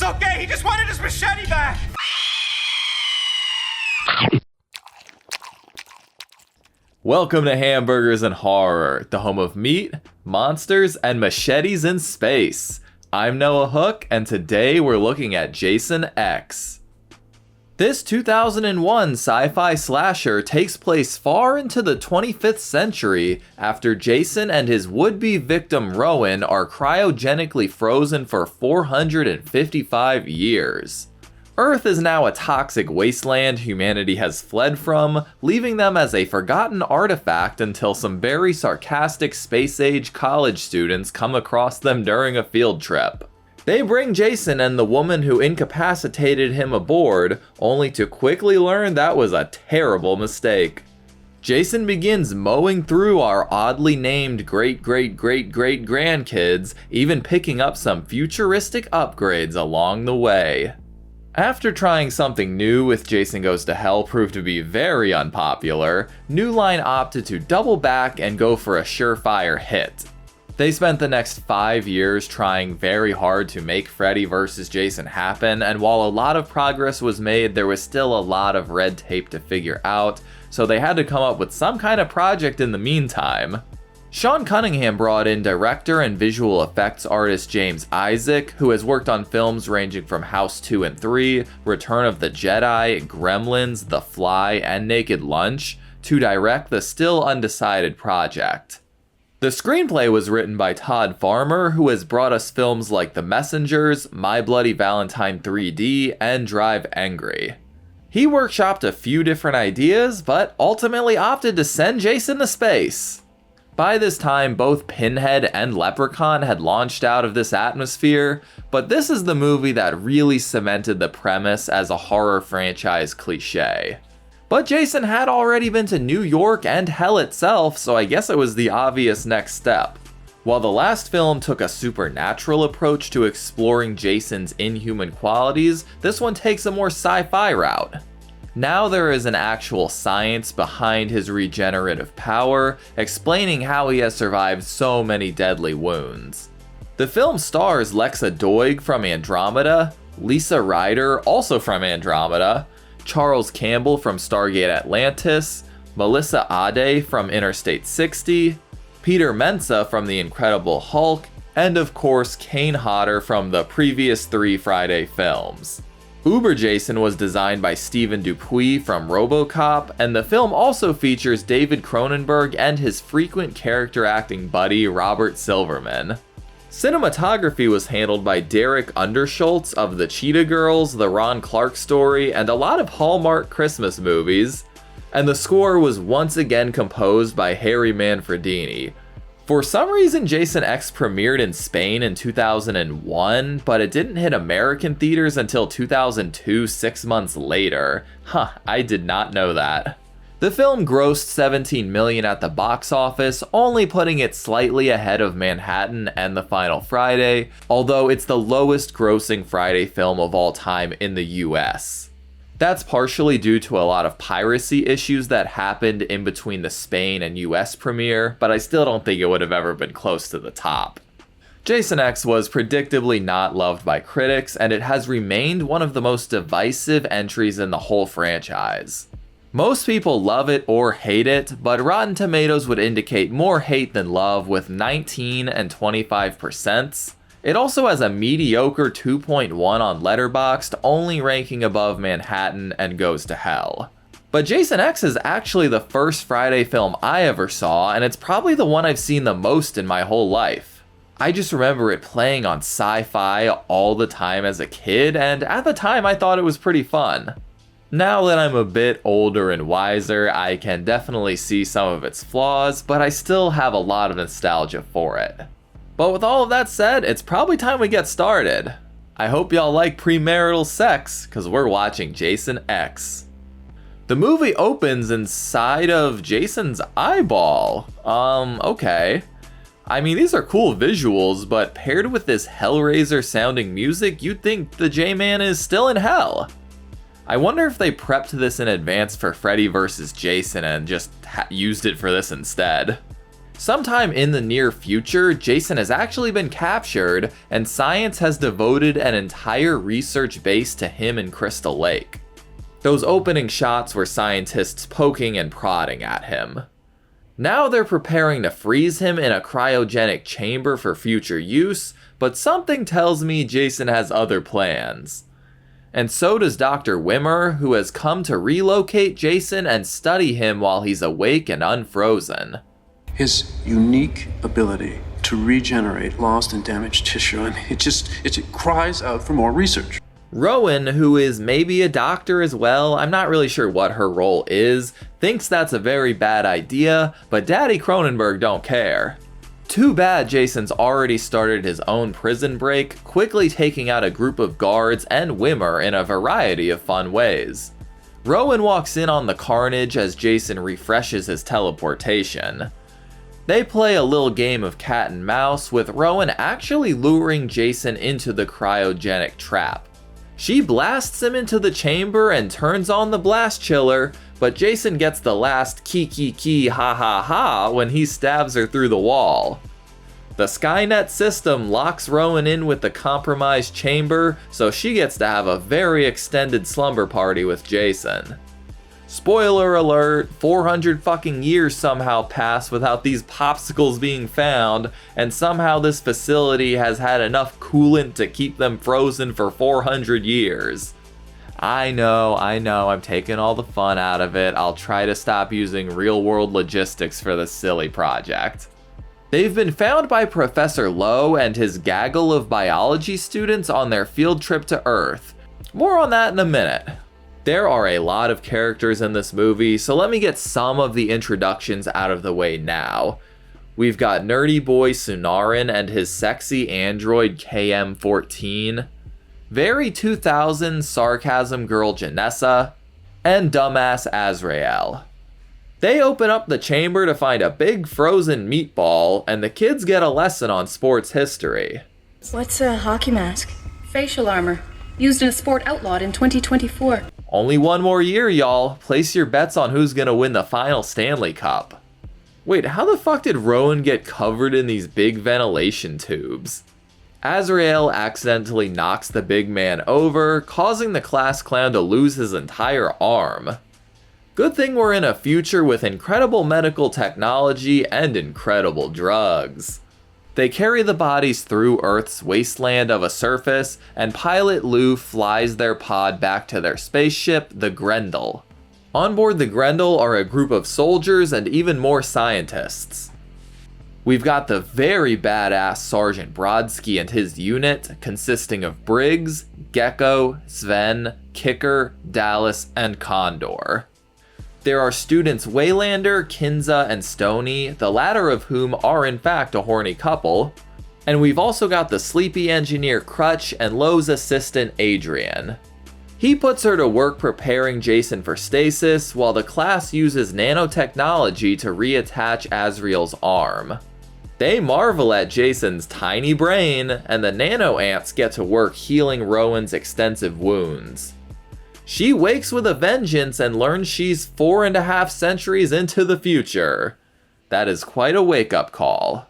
It's okay, he just wanted his machete back! Welcome to Hamburgers and Horror, the home of meat, monsters, and machetes in space. I'm Noah Hook, and today we're looking at Jason X. This 2001 sci-fi slasher takes place far into the 25th century after Jason and his would-be victim Rowan are cryogenically frozen for 455 years. Earth is now a toxic wasteland humanity has fled from, leaving them as a forgotten artifact until some very sarcastic space-age college students come across them during a field trip. They bring Jason and the woman who incapacitated him aboard, only to quickly learn that was a terrible mistake. Jason begins mowing through our oddly named great-great-great-great-grandkids, even picking up some futuristic upgrades along the way. After trying something new with Jason Goes to Hell proved to be very unpopular, New Line opted to double back and go for a surefire hit. They spent the next 5 years trying very hard to make Freddy vs. Jason happen, and while a lot of progress was made, there was still a lot of red tape to figure out, so they had to come up with some kind of project in the meantime. Sean Cunningham brought in director and visual effects artist James Isaac, who has worked on films ranging from House 2 and 3, Return of the Jedi, Gremlins, The Fly, and Naked Lunch, to direct the still undecided project. The screenplay was written by Todd Farmer, who has brought us films like The Messengers, My Bloody Valentine 3D, and Drive Angry. He workshopped a few different ideas, but ultimately opted to send Jason to space. By this time, both Pinhead and Leprechaun had launched out of this atmosphere, but this is the movie that really cemented the premise as a horror franchise cliche. But Jason had already been to New York and hell itself, so I guess it was the obvious next step. While the last film took a supernatural approach to exploring Jason's inhuman qualities, this one takes a more sci-fi route. Now there is an actual science behind his regenerative power, explaining how he has survived so many deadly wounds. The film stars Lexa Doig from Andromeda, Lisa Ryder, also from Andromeda, Charles Campbell from Stargate Atlantis, Melissa Ade from Interstate 60, Peter Mensah from The Incredible Hulk, and of course Kane Hodder from the previous 3 Friday films. Uber Jason was designed by Stephen Dupuis from RoboCop, and the film also features David Cronenberg and his frequent character acting buddy Robert Silverman. Cinematography was handled by Derek Underschultz of The Cheetah Girls, The Ron Clark Story, and a lot of Hallmark Christmas movies, and the score was once again composed by Harry Manfredini. For some reason, Jason X premiered in Spain in 2001, but it didn't hit American theaters until 2002, 6 months later. I did not know that. The film grossed $17 million at the box office, only putting it slightly ahead of Manhattan and The Final Friday, although it's the lowest grossing Friday film of all time in the US. That's partially due to a lot of piracy issues that happened in between the Spain and US premiere, but I still don't think it would have ever been close to the top. Jason X was predictably not loved by critics, and it has remained one of the most divisive entries in the whole franchise. Most people love it or hate it, but Rotten Tomatoes would indicate more hate than love with 19 and 25%. It also has a mediocre 2.1 on Letterboxd, only ranking above Manhattan and Goes to Hell. But Jason X is actually the first Friday film I ever saw, and it's probably the one I've seen the most in my whole life. I just remember it playing on sci-fi all the time as a kid, and at the time I thought it was pretty fun. Now that I'm a bit older and wiser, I can definitely see some of its flaws, but I still have a lot of nostalgia for it. But with all of that said, it's probably time we get started. I hope y'all like premarital sex, cause we're watching Jason X. The movie opens inside of Jason's eyeball. Okay. I mean, these are cool visuals, but paired with this Hellraiser sounding music, you'd think the J-Man is still in hell. I wonder if they prepped this in advance for Freddy vs. Jason and just used it for this instead. Sometime in the near future, Jason has actually been captured, and science has devoted an entire research base to him in Crystal Lake. Those opening shots were scientists poking and prodding at him. Now they're preparing to freeze him in a cryogenic chamber for future use, but something tells me Jason has other plans. And so does Dr. Wimmer, who has come to relocate Jason and study him while he's awake and unfrozen. His unique ability to regenerate lost and damaged tissue, I mean, it cries out for more research. Rowan, who is maybe a doctor as well, I'm not really sure what her role is, thinks that's a very bad idea, but Daddy Cronenberg don't care. Too bad Jason's already started his own prison break, quickly taking out a group of guards and Wimmer in a variety of fun ways. Rowan walks in on the carnage as Jason refreshes his teleportation. They play a little game of cat and mouse, with Rowan actually luring Jason into the cryogenic trap. She blasts him into the chamber and turns on the blast chiller, but Jason gets the last ki ha ha ha when he stabs her through the wall. The Skynet system locks Rowan in with the compromised chamber, so she gets to have a very extended slumber party with Jason. Spoiler alert, 400 fucking years somehow pass without these popsicles being found, and somehow this facility has had enough coolant to keep them frozen for 400 years. I know, I'm taking all the fun out of it. I'll try to stop using real-world logistics for this silly project. They've been found by Professor Lowe and his gaggle of biology students on their field trip to Earth. More on that in a minute. There are a lot of characters in this movie, so let me get some of the introductions out of the way now. We've got nerdy boy Sunarin and his sexy android KM-14, very 2000s sarcasm girl Janessa, and dumbass Azrael. They open up the chamber to find a big frozen meatball, and the kids get a lesson on sports history. What's a hockey mask? Facial armor. Used in a sport outlawed in 2024. Only one more year, y'all. Place your bets on who's gonna win the final Stanley Cup. Wait, how the fuck did Rowan get covered in these big ventilation tubes? Azrael accidentally knocks the big man over, causing the class clown to lose his entire arm. Good thing we're in a future with incredible medical technology and incredible drugs. They carry the bodies through Earth's wasteland of a surface, and pilot Lou flies their pod back to their spaceship, the Grendel. On board the Grendel are a group of soldiers and even more scientists. We've got the very badass Sergeant Brodsky and his unit, consisting of Briggs, Gecko, Sven, Kicker, Dallas, and Condor. There are students Waylander, Kinza, and Stoney, the latter of whom are in fact a horny couple. And we've also got the sleepy engineer Crutch and Lowe's assistant Adrian. He puts her to work preparing Jason for stasis, while the class uses nanotechnology to reattach Azrael's arm. They marvel at Jason's tiny brain, and the nano ants get to work healing Rowan's extensive wounds. She wakes with a vengeance and learns she's 4.5 centuries into the future. That is quite a wake-up call.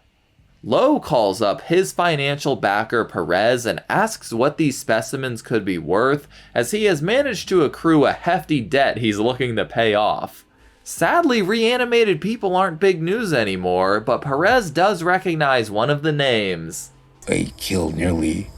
Lowe calls up his financial backer Perez and asks what these specimens could be worth, as he has managed to accrue a hefty debt he's looking to pay off. Sadly, reanimated people aren't big news anymore, but Perez does recognize one of the names. They killed nearly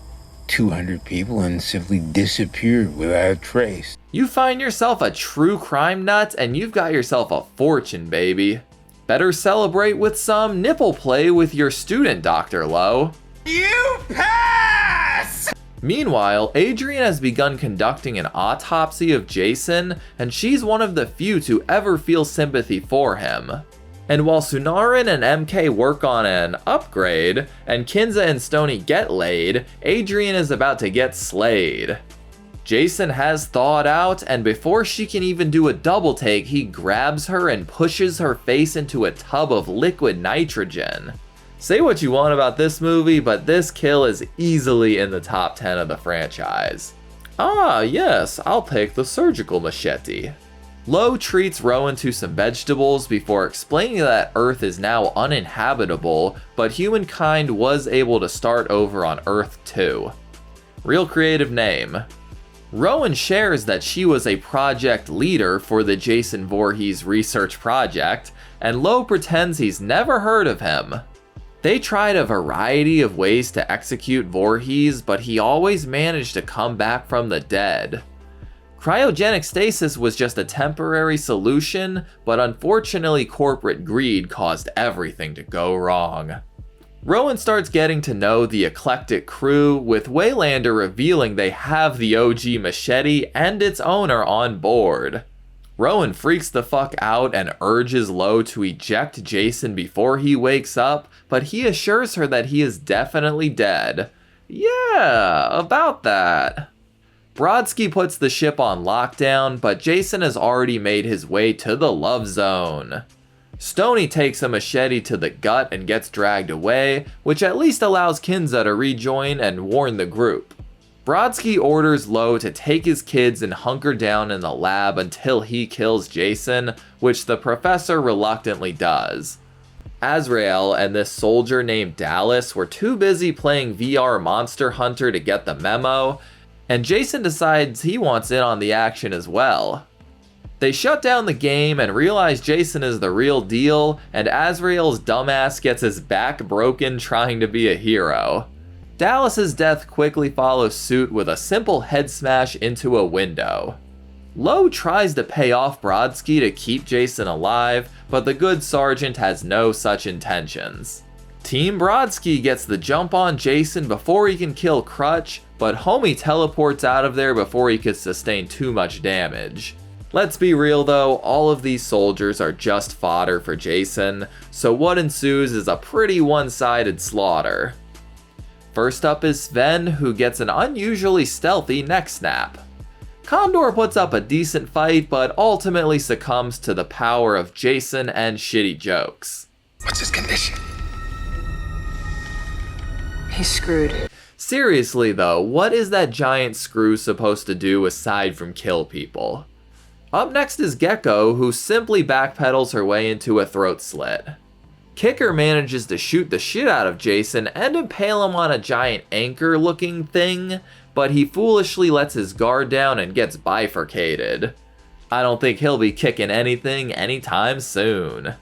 200 people and simply disappeared without a trace. You find yourself a true crime nut and you've got yourself a fortune, baby. Better celebrate with some nipple play with your student, Dr. Lowe. You pass! Meanwhile, Adrian has begun conducting an autopsy of Jason, and she's one of the few to ever feel sympathy for him. And while Sunarin and MK work on an upgrade, and Kinza and Stoney get laid, Adrian is about to get slayed. Jason has thawed out, and before she can even do a double take, he grabs her and pushes her face into a tub of liquid nitrogen. Say what you want about this movie, but this kill is easily in the top 10 of the franchise. Ah, yes, I'll take the surgical machete. Lo treats Rowan to some vegetables before explaining that Earth is now uninhabitable, but humankind was able to start over on Earth too. Real creative name. Rowan shares that she was a project leader for the Jason Voorhees research project, and Lo pretends he's never heard of him. They tried a variety of ways to execute Voorhees, but he always managed to come back from the dead. Cryogenic stasis was just a temporary solution, but unfortunately corporate greed caused everything to go wrong. Rowan starts getting to know the eclectic crew, with Waylander revealing they have the OG machete and its owner on board. Rowan freaks the fuck out and urges Lo to eject Jason before he wakes up, but he assures her that he is definitely dead. Yeah, about that. Brodsky puts the ship on lockdown, but Jason has already made his way to the Love Zone. Stoney takes a machete to the gut and gets dragged away, which at least allows Kinza to rejoin and warn the group. Brodsky orders Lo to take his kids and hunker down in the lab until he kills Jason, which the professor reluctantly does. Azrael and this soldier named Dallas were too busy playing VR Monster Hunter to get the memo, and Jason decides he wants in on the action as well. They shut down the game and realize Jason is the real deal, and Azrael's dumbass gets his back broken trying to be a hero. Dallas's death quickly follows suit with a simple head smash into a window. Lo tries to pay off Brodsky to keep Jason alive, but the good sergeant has no such intentions. Team Brodsky gets the jump on Jason before he can kill Crutch, but Homie teleports out of there before he could sustain too much damage. Let's be real though, all of these soldiers are just fodder for Jason, so what ensues is a pretty one-sided slaughter. First up is Sven, who gets an unusually stealthy neck snap. Condor puts up a decent fight, but ultimately succumbs to the power of Jason and shitty jokes. What's his condition? He's screwed. Seriously though, what is that giant screw supposed to do aside from kill people? Up next is Gecko, who simply backpedals her way into a throat slit. Kicker manages to shoot the shit out of Jason and impale him on a giant anchor looking thing, but he foolishly lets his guard down and gets bifurcated. I don't think he'll be kicking anything anytime soon.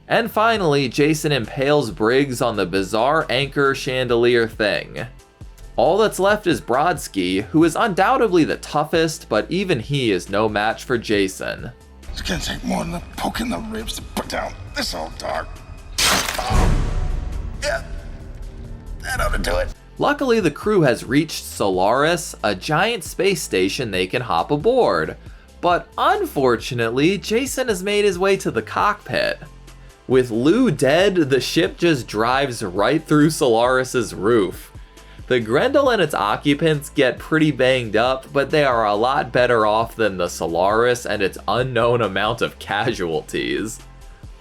And finally, Jason impales Briggs on the bizarre anchor chandelier thing. All that's left is Brodsky, who is undoubtedly the toughest, but even he is no match for Jason. It's gonna take more than a poke in the ribs to put down this old dog. Yeah, that ought to do it. Luckily, the crew has reached Solaris, a giant space station they can hop aboard. But unfortunately, Jason has made his way to the cockpit. With Lou dead, the ship just drives right through Solaris's roof. The Grendel and its occupants get pretty banged up, but they are a lot better off than the Solaris and its unknown amount of casualties.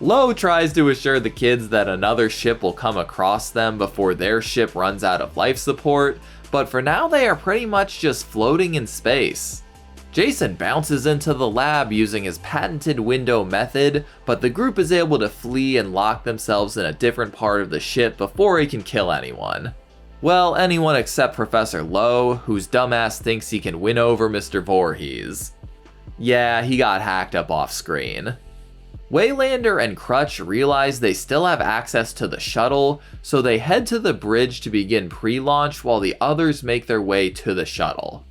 Lo tries to assure the kids that another ship will come across them before their ship runs out of life support, but for now they are pretty much just floating in space. Jason bounces into the lab using his patented window method, but the group is able to flee and lock themselves in a different part of the ship before he can kill anyone. Well, anyone except Professor Lo, whose dumbass thinks he can win over Mr. Voorhees. Yeah, he got hacked up off screen. Waylander and Crutch realize they still have access to the shuttle, so they head to the bridge to begin pre-launch while the others make their way to the shuttle.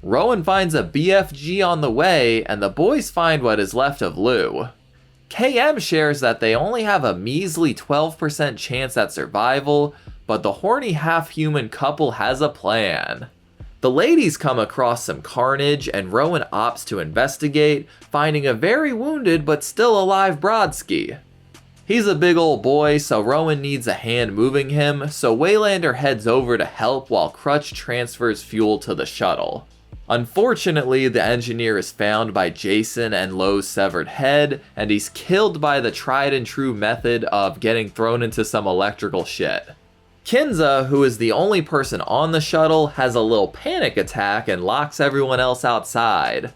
Rowan finds a BFG on the way, and the boys find what is left of Lou. KM shares that they only have a measly 12% chance at survival, but the horny half-human couple has a plan. The ladies come across some carnage, and Rowan opts to investigate, finding a very wounded but still alive Brodsky. He's a big old boy, so Rowan needs a hand moving him, so Waylander heads over to help while Crutch transfers fuel to the shuttle. Unfortunately, the engineer is found by Jason and Lo's severed head, and he's killed by the tried and true method of getting thrown into some electrical shit. Kinza, who is the only person on the shuttle, has a little panic attack and locks everyone else outside.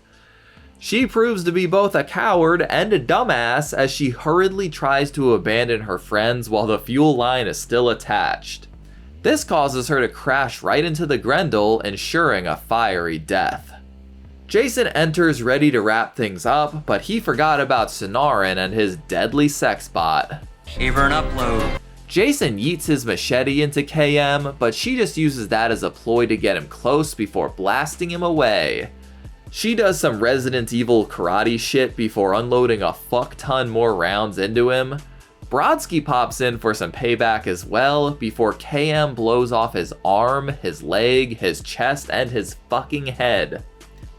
She proves to be both a coward and a dumbass as she hurriedly tries to abandon her friends while the fuel line is still attached. This causes her to crash right into the Grendel, ensuring a fiery death. Jason enters ready to wrap things up, but he forgot about Sonoran and his deadly sex bot. Shaver and upload. Jason yeets his machete into KM, but she just uses that as a ploy to get him close before blasting him away. She does some Resident Evil karate shit before unloading a fuck ton more rounds into him. Brodsky pops in for some payback as well before KM blows off his arm, his leg, his chest, and his fucking head.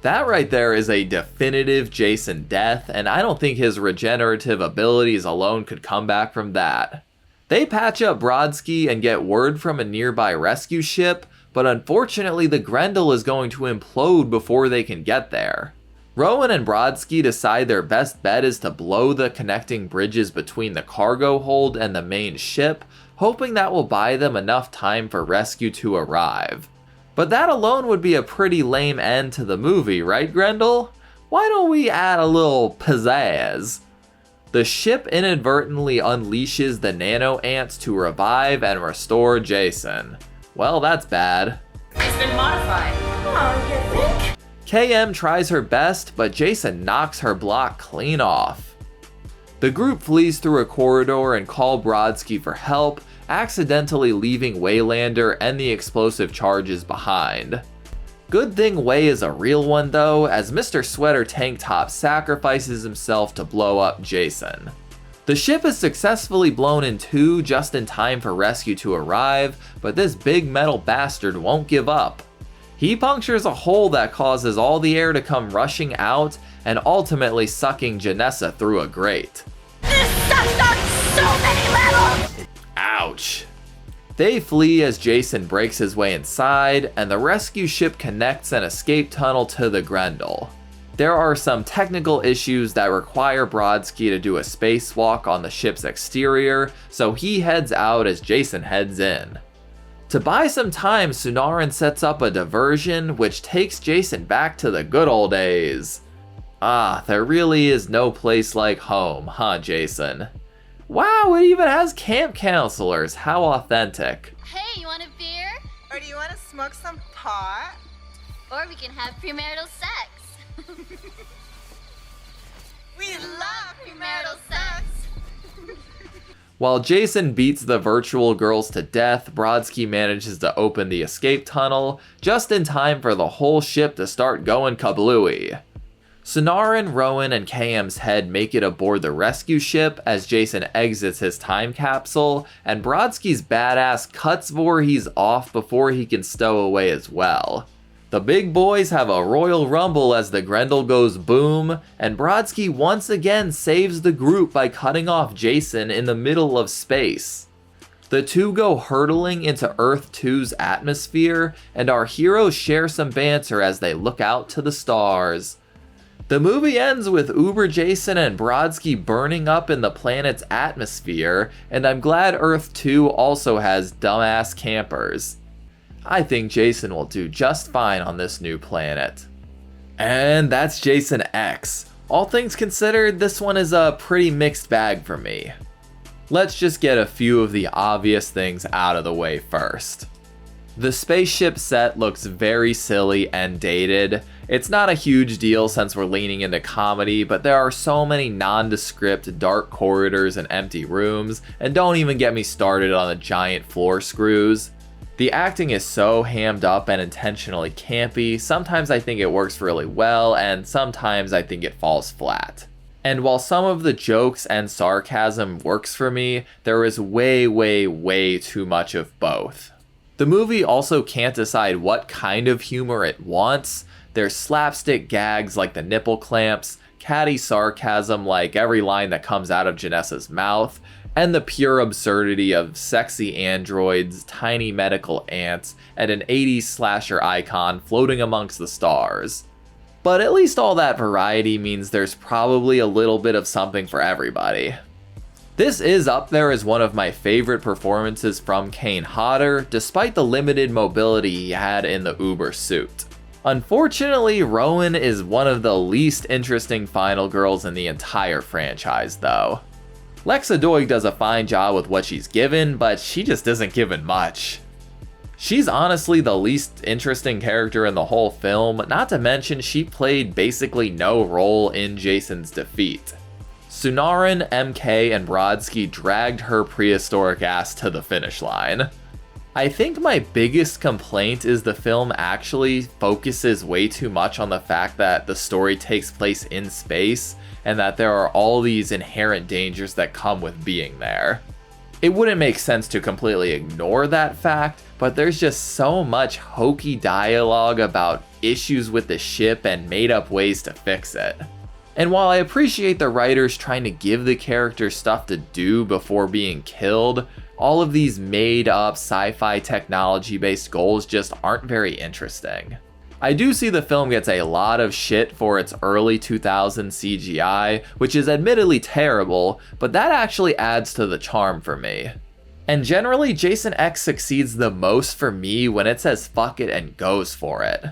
That right there is a definitive Jason death, and I don't think his regenerative abilities alone could come back from that. They patch up Brodsky and get word from a nearby rescue ship, but unfortunately the Grendel is going to implode before they can get there. Rowan and Brodsky decide their best bet is to blow the connecting bridges between the cargo hold and the main ship, hoping that will buy them enough time for rescue to arrive. But that alone would be a pretty lame end to the movie, right, Grendel? Why don't we add a little pizzazz? The ship inadvertently unleashes the nano ants to revive and restore Jason. Well, that's bad. It's been modified. Oh, you think? KM tries her best, but Jason knocks her block clean off. The group flees through a corridor and call Brodsky for help, accidentally leaving Waylander and the explosive charges behind. Good thing Way is a real one though, as Mr. Sweater Tank Top sacrifices himself to blow up Jason. The ship is successfully blown in two just in time for rescue to arrive, but this big metal bastard won't give up. He punctures a hole that causes all the air to come rushing out and ultimately sucking Janessa through a grate. This sucks on so many levels! Ouch. They flee as Jason breaks his way inside, and the rescue ship connects an escape tunnel to the Grendel. There are some technical issues that require Brodsky to do a spacewalk on the ship's exterior, so he heads out as Jason heads in. To buy some time, Sonoran sets up a diversion which takes Jason back to the good old days. Ah, there really is no place like home, huh, Jason? Wow, it even has camp counselors. How authentic. Hey, you want a beer? Or do you want to smoke some pot? Or we can have premarital sex. We love premarital sex! While Jason beats the virtual girls to death, Brodsky manages to open the escape tunnel, just in time for the whole ship to start going kablooey. Sonoran, Rowan, and KM's head make it aboard the rescue ship as Jason exits his time capsule, and Brodsky's badass cuts Voorhees off before he can stow away as well. The big boys have a royal rumble as the Grendel goes boom, and Brodsky once again saves the group by cutting off Jason in the middle of space. The two go hurtling into Earth 2's atmosphere, and our heroes share some banter as they look out to the stars. The movie ends with Uber Jason and Brodsky burning up in the planet's atmosphere, and I'm glad Earth 2 also has dumbass campers. I think Jason will do just fine on this new planet. And that's Jason X. All things considered, this one is a pretty mixed bag for me. Let's just get a few of the obvious things out of the way first. The spaceship set looks very silly and dated. It's not a huge deal since we're leaning into comedy, but there are so many nondescript dark corridors and empty rooms, and don't even get me started on the giant floor screws. The acting is so hammed up and intentionally campy, sometimes I think it works really well, and sometimes I think it falls flat. And while some of the jokes and sarcasm works for me, there is way too much of both. The movie also can't decide what kind of humor it wants. There's slapstick gags like the nipple clamps, catty sarcasm like every line that comes out of Janessa's mouth, and the pure absurdity of sexy androids, tiny medical ants, and an 80s slasher icon floating amongst the stars. But at least all that variety means there's probably a little bit of something for everybody. This is up there as one of my favorite performances from Kane Hodder, despite the limited mobility he had in the Uber suit. Unfortunately, Rowan is one of the least interesting final girls in the entire franchise though. Lexa Doig does a fine job with what she's given, but she just isn't given much. She's honestly the least interesting character in the whole film, not to mention she played basically no role in Jason's defeat. Sunaran, MK, and Brodsky dragged her prehistoric ass to the finish line. I think my biggest complaint is the film actually focuses way too much on the fact that the story takes place in space and that there are all these inherent dangers that come with being there. It wouldn't make sense to completely ignore that fact, but there's just so much hokey dialogue about issues with the ship and made up ways to fix it. And while I appreciate the writers trying to give the characters stuff to do before being killed, all of these made up sci-fi technology based goals just aren't very interesting. I do see the film gets a lot of shit for its early 2000s CGI, which is admittedly terrible, but that actually adds to the charm for me. And generally, Jason X succeeds the most for me when it says fuck it and goes for it.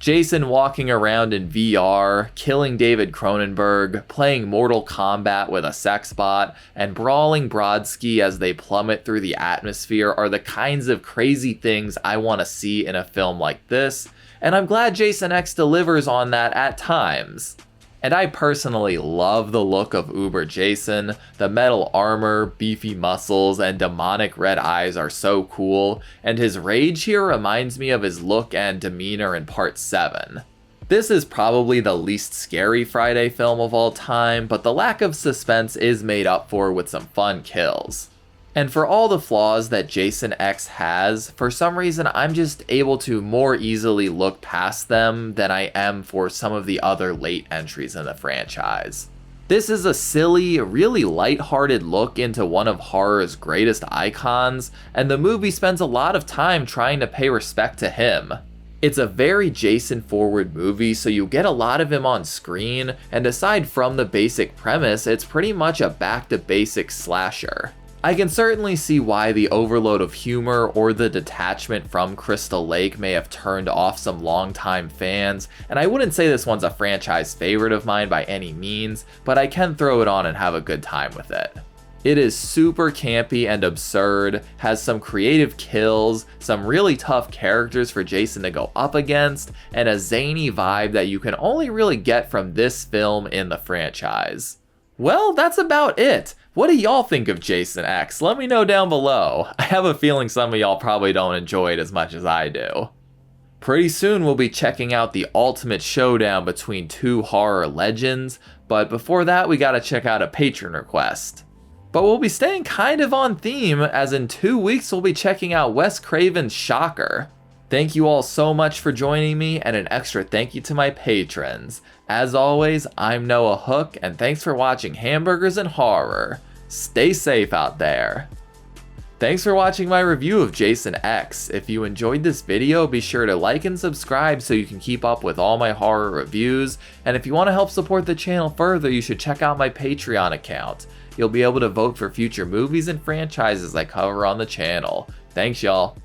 Jason walking around in VR, killing David Cronenberg, playing Mortal Kombat with a sex bot, and brawling Brodsky as they plummet through the atmosphere are the kinds of crazy things I want to see in a film like this, and I'm glad Jason X delivers on that at times. And I personally love the look of Uber Jason. The metal armor, beefy muscles, and demonic red eyes are so cool, and his rage here reminds me of his look and demeanor in Part 7. This is probably the least scary Friday film of all time, but the lack of suspense is made up for with some fun kills. And for all the flaws that Jason X has, for some reason I'm just able to more easily look past them than I am for some of the other late entries in the franchise. This is a silly, really lighthearted look into one of horror's greatest icons, and the movie spends a lot of time trying to pay respect to him. It's a very Jason-forward movie, so you get a lot of him on screen, and aside from the basic premise, it's pretty much a back-to-basics slasher. I can certainly see why the overload of humor or the detachment from Crystal Lake may have turned off some longtime fans, and I wouldn't say this one's a franchise favorite of mine by any means, but I can throw it on and have a good time with it. It is super campy and absurd, has some creative kills, some really tough characters for Jason to go up against, and a zany vibe that you can only really get from this film in the franchise. Well, that's about it. What do y'all think of Jason X? Let me know down below. I have a feeling some of y'all probably don't enjoy it as much as I do. Pretty soon we'll be checking out the ultimate showdown between two horror legends, but before that we gotta check out a patron request. But we'll be staying kind of on theme, as in 2 weeks we'll be checking out Wes Craven's Shocker. Thank you all so much for joining me, and an extra thank you to my patrons. As always, I'm Noah Hook, and thanks for watching Hamburgers and Horror. Stay safe out there. Thanks for watching my review of Jason X. If you enjoyed this video, be sure to like and subscribe so you can keep up with all my horror reviews. And if you want to help support the channel further, you should check out my Patreon account. You'll be able to vote for future movies and franchises I cover on the channel. Thanks, y'all.